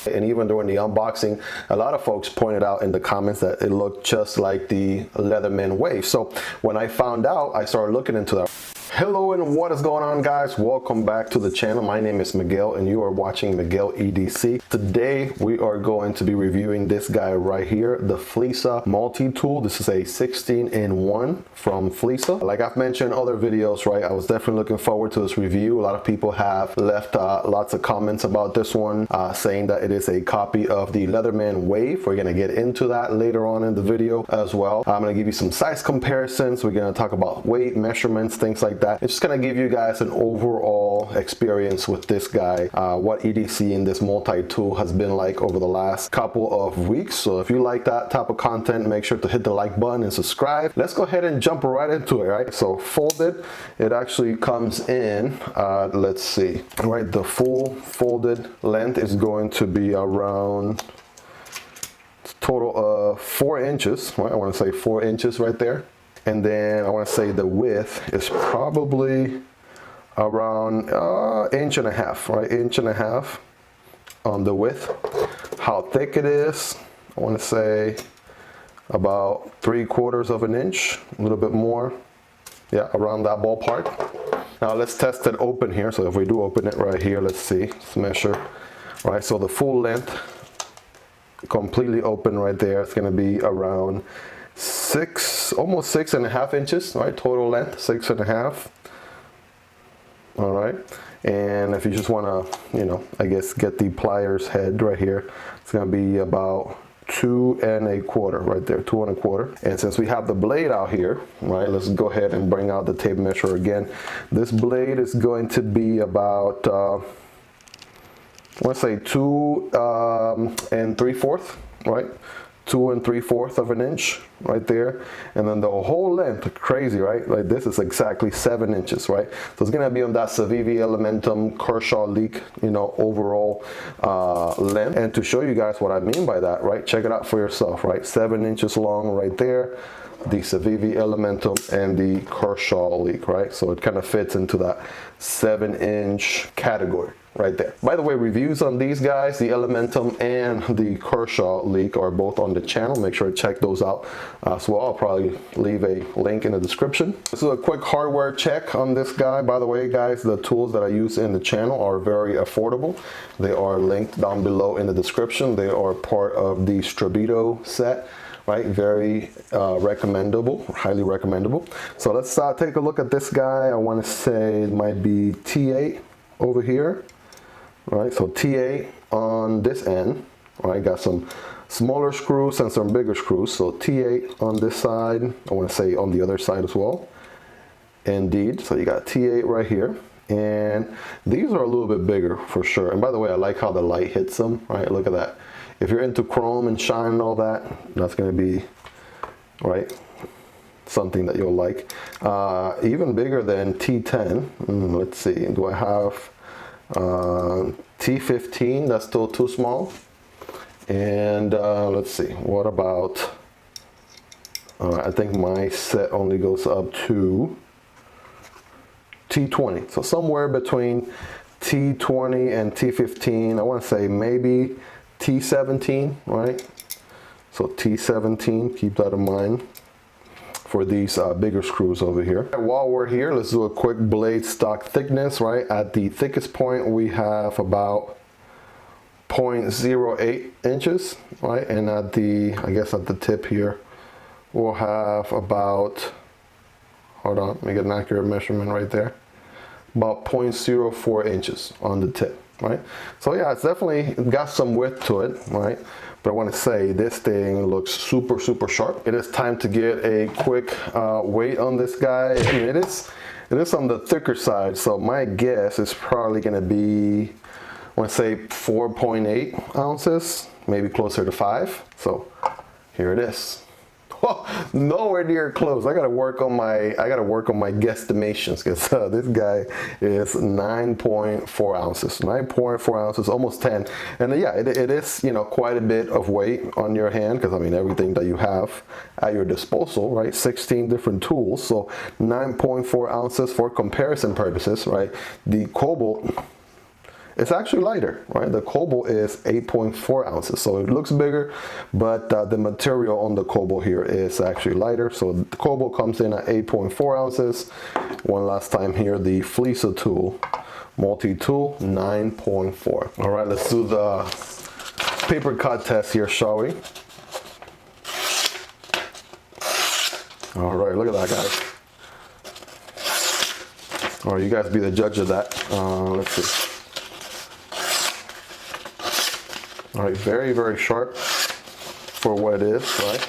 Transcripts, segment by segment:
And even during the unboxing, a lot of folks pointed out in the comments that it looked just like the Leatherman Wave. So when I found out, I started looking into that. Hello and what is going on, guys? Welcome back to the channel. My name is Miguel and you are watching Miguel EDC. Today we are going to be reviewing this guy right here, the Flissa Multitool. This is a 16-in-1 from Flissa. Like I've mentioned in other videos, right, I was definitely looking forward to this review. A lot of people have left lots of comments about this one, saying that it is a copy of the Leatherman Wave. We're going to get into that later on in the video as well. I'm going to give you some size comparisons. We're going to talk about weight, measurements, things like that. It's just going to give you guys an overall experience with this guy, what EDC in this multi-tool has been like over the last couple of weeks. So if you like that type of content, make sure to hit the like button and subscribe. Let's go ahead and jump right into it, right? So folded, it actually comes in, let's see, right, the full folded length is going to be around total of 4 inches, right? I want to say 4 inches right there. And then I want to say the width is probably around inch and a half, right? Inch and a half on the width. How thick it is, I want to say about 3/4 of an inch, a little bit more. Yeah, around that ballpark. Now let's test it open here. So if we do open it right here, let's see, let's measure. Right, so the full length, completely open right there, it's going to be around almost 6.5 inches, right? Total length 6.5. All right, and if you just want to, you know, I guess get the pliers head right here, it's going to be about 2 1/4 right there, 2 1/4. And since we have the blade out here, right, let's go ahead and bring out the tape measure again. This blade is going to be about let's say 2 3/4, right? 2 3/4 of an inch right there. And then the whole length, crazy, right? Like this is exactly 7 inches, right? So it's gonna be on that Civivi Elementum Kershaw leak, you know, overall length. And to show you guys what I mean by that, right, check it out for yourself, right? 7 inches long right there, the Civivi Elementum and the Kershaw leak, right? So it kind of fits into that 7-inch category right there. By the way, reviews on these guys, the Elementum and the Kershaw leak, are both on the channel. Make sure to check those out as well. I'll probably leave a link in the description. This is a quick hardware check on this guy. By the way, guys, the tools that I use in the channel are very affordable. They are linked down below in the description. They are part of the Strabito set. Right, very recommendable, highly recommendable. So let's take a look at this guy. I want to say it might be T8 over here. Right, so T8 on this end. Right, got some smaller screws and some bigger screws. So T8 on this side. I want to say on the other side as well. Indeed. So you got T8 right here. And these are a little bit bigger for sure. And by the way, I like how the light hits them. Right, look at that. If you're into chrome and shine and all that, that's going to be, right, something that you'll like. Even bigger than T10. Let's see, do I have T15? That's still too small. And let's see, what about, I think my set only goes up to T20. So somewhere between T20 and T15, I want to say maybe T17, right? So T17, keep that in mind for these bigger screws over here. While we're here, let's do a quick blade stock thickness, right? At the thickest point, we have about 0.08 inches, right? And at the, I guess at the tip here, we'll have about, hold on, let me get an accurate measurement right there, about 0.04 inches on the tip. Right, so yeah, it's definitely got some width to it, right? But I want to say this thing looks super sharp. It is time to get a quick weight on this guy. I mean, it is on the thicker side, so my guess is probably going to be, I want to say 4.8 ounces, maybe closer to 5. So here it is. Nowhere near close. I gotta work on my guesstimations, because this guy is 9.4 ounces. 9.4 ounces, almost 10. And yeah, it is, you know, quite a bit of weight on your hand, because I mean everything that you have at your disposal, right? 16 different tools. So 9.4 ounces for comparison purposes, right? The Cobalt it's actually lighter, right? The cobalt is 8.4 ounces, so it looks bigger, but the material on the cobalt here is actually lighter. So the cobalt comes in at 8.4 ounces. One last time here, the Flissa tool, Multitool, 9.4. All right, let's do the paper cut test here, shall we? All right, look at that, guys. All right, you guys be the judge of that. Let's see. All right, very, very sharp for what it is, right?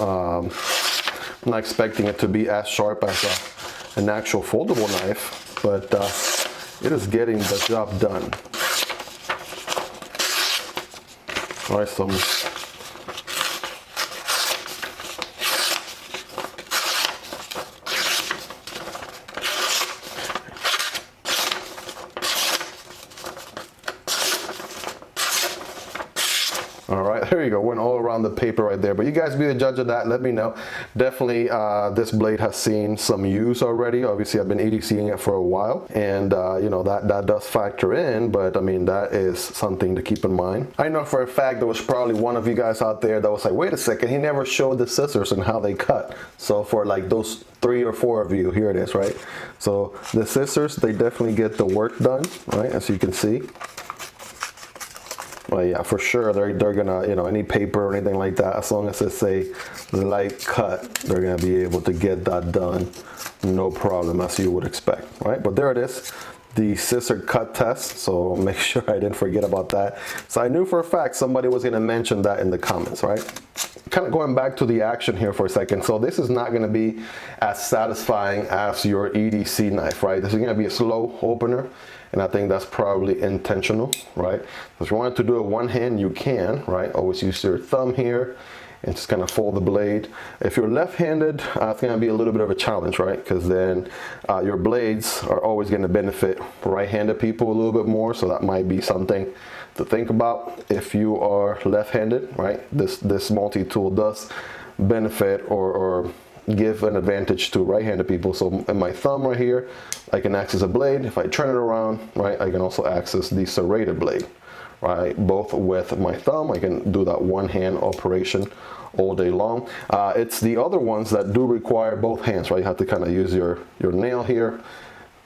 I'm not expecting it to be as sharp as an actual foldable knife, but it is getting the job done. All right, some all right, there you go. Went all around the paper right there. But you guys be the judge of that. Let me know. Definitely, this blade has seen some use already. Obviously, I've been EDCing it for a while, and you know that does factor in. But I mean, that is something to keep in mind. I know for a fact there was probably one of you guys out there that was like, "Wait a second, he never showed the scissors and how they cut." So for like those 3 or 4 of you, here it is, right? So the scissors, they definitely get the work done, right? As you can see. Well, yeah, for sure, they're gonna, you know, any paper or anything like that, as long as it's a light cut, they're gonna be able to get that done, no problem, as you would expect, right? But there it is, the scissor cut test, so make sure I didn't forget about that. So I knew for a fact somebody was gonna mention that in the comments, right? Kind of going back to the action here for a second. So this is not gonna be as satisfying as your EDC knife, right? This is gonna be a slow opener. And I think that's probably intentional, right? If you want to do it one hand, you can, right? Always use your thumb here and just kind of fold the blade. If you're left-handed, it's gonna be a little bit of a challenge, right? Because then your blades are always gonna benefit right-handed people a little bit more, so that might be something to think about if you are left-handed, right? This multi-tool does benefit or give an advantage to right-handed people. So in my thumb right here, I can access a blade. If I turn it around, right, I can also access the serrated blade, right? Both with my thumb, I can do that one-hand operation all day long. It's the other ones that do require both hands, right? You have to kind of use your nail here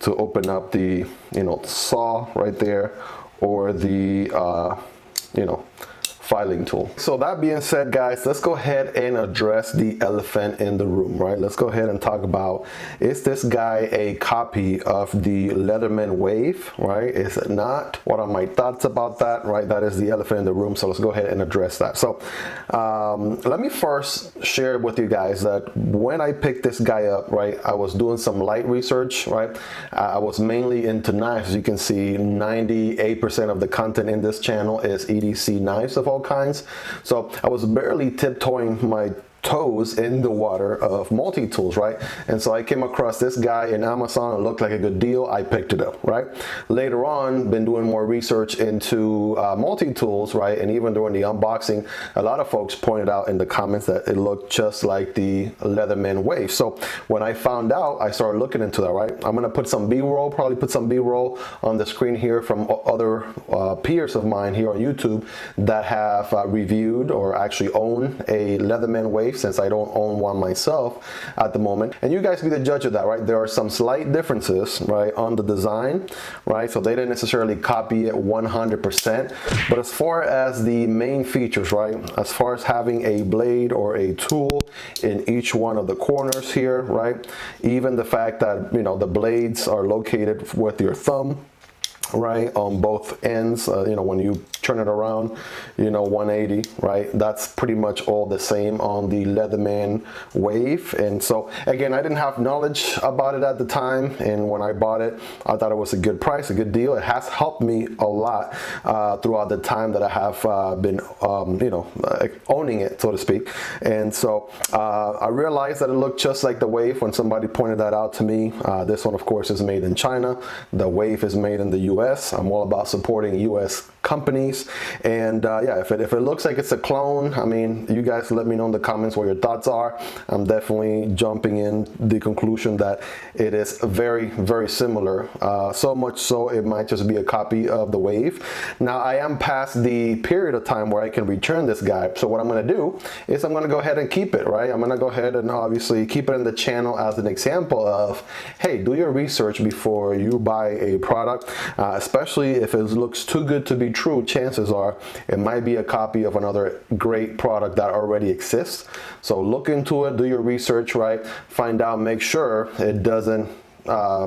to open up the, you know, saw right there, or the, you know, filing tool. So that being said, guys, let's go ahead and address the elephant in the room, right? Let's go ahead and talk about, is this guy a copy of the Leatherman Wave, right? Is it not? What are my thoughts about that, right? That is the elephant in the room, so let's go ahead and address that. So let me first share with you guys that when I picked this guy up, right, I was doing some light research, right? I was mainly into knives. As you can see, 98% of the content in this channel is EDC knives of all kinds. So I was barely tiptoeing my toes in the water of multi-tools, right? And so I came across this guy in Amazon. It looked like a good deal. I picked it up, right? Later on, been doing more research into multi-tools, right? And even during the unboxing, a lot of folks pointed out in the comments that it looked just like the Leatherman Wave. So when I found out, I started looking into that, right? I'm gonna put some B-roll, probably put some B-roll on the screen here from other peers of mine here on YouTube that have reviewed or actually own a Leatherman Wave, since I don't own one myself at the moment. And you guys be the judge of that, right? There are some slight differences, right, on the design, right? So they didn't necessarily copy it 100%. But as far as the main features, right, as far as having a blade or a tool in each one of the corners here, right? Even the fact that, you know, the blades are located with your thumb, right, on both ends, you know, when you turn it around, you know, 180, right? That's pretty much all the same on the Leatherman Wave. And so again, I didn't have knowledge about it at the time, and when I bought it, I thought it was a good price, a good deal. It has helped me a lot throughout the time that I have been, you know, owning it, so to speak. And so I realized that it looked just like the Wave when somebody pointed that out to me. This one, of course, is made in China. The Wave is made in the US. I'm all about supporting US companies. And yeah, if it looks like it's a clone, I mean, you guys let me know in the comments what your thoughts are. I'm definitely jumping in the conclusion that it is very, very similar. So much so it might just be a copy of the Wave. Now I am past the period of time where I can return this guy. So what I'm going to do is I'm going to go ahead and keep it, right? I'm going to go ahead and obviously keep it in the channel as an example of, hey, do your research before you buy a product, especially if it looks too good to be true. Chances are it might be a copy of another great product that already exists. So look into it, do your research, right? Find out, make sure it doesn't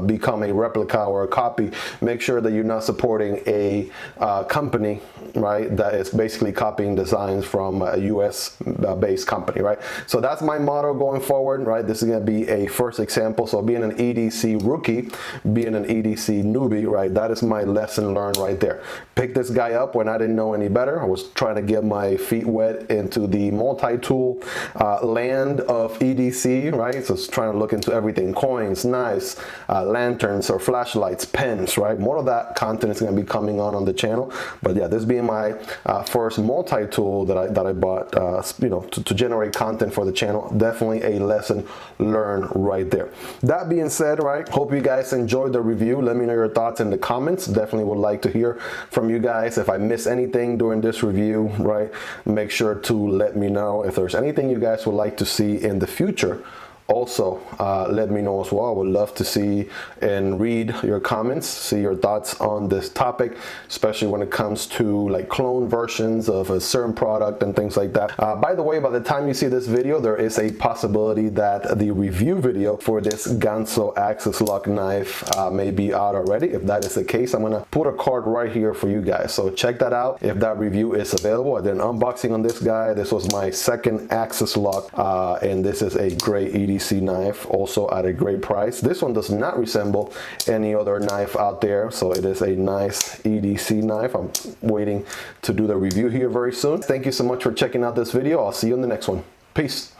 become a replica or a copy. Make sure that you're not supporting a company, right, that is basically copying designs from a US based company, right? So that's my motto going forward, right? This is going to be a first example. So being an EDC rookie, being an EDC newbie, right, that is my lesson learned right there. Pick this guy up when I didn't know any better. I was trying to get my feet wet into the multi-tool land of EDC, right? So it's trying to look into everything, coins, knives, lanterns or flashlights, pens, right? More of that content is going to be coming on the channel. But yeah, this being my first multi-tool that I bought, you know, to generate content for the channel, definitely a lesson learned right there. That being said, right, hope you guys enjoyed the review. Let me know your thoughts in the comments. Definitely would like to hear from you guys. If I miss anything during this review, right, make sure to let me know. If there's anything you guys would like to see in the future, also let me know as well. I would love to see and read your comments, see your thoughts on this topic, especially when it comes to like clone versions of a certain product and things like that. By the way, by the time you see this video, there is a possibility that the review video for this Ganso Axis Lock knife may be out already. If that is the case, I'm gonna put a card right here for you guys, so check that out if that review is available. I did an unboxing on this guy. This was my second Axis Lock, and this is a great EDC knife, also at a great price. This one does not resemble any other knife out there, so it is a nice EDC knife. I'm waiting to do the review here very soon. Thank you so much for checking out this video. I'll see you in the next one. Peace.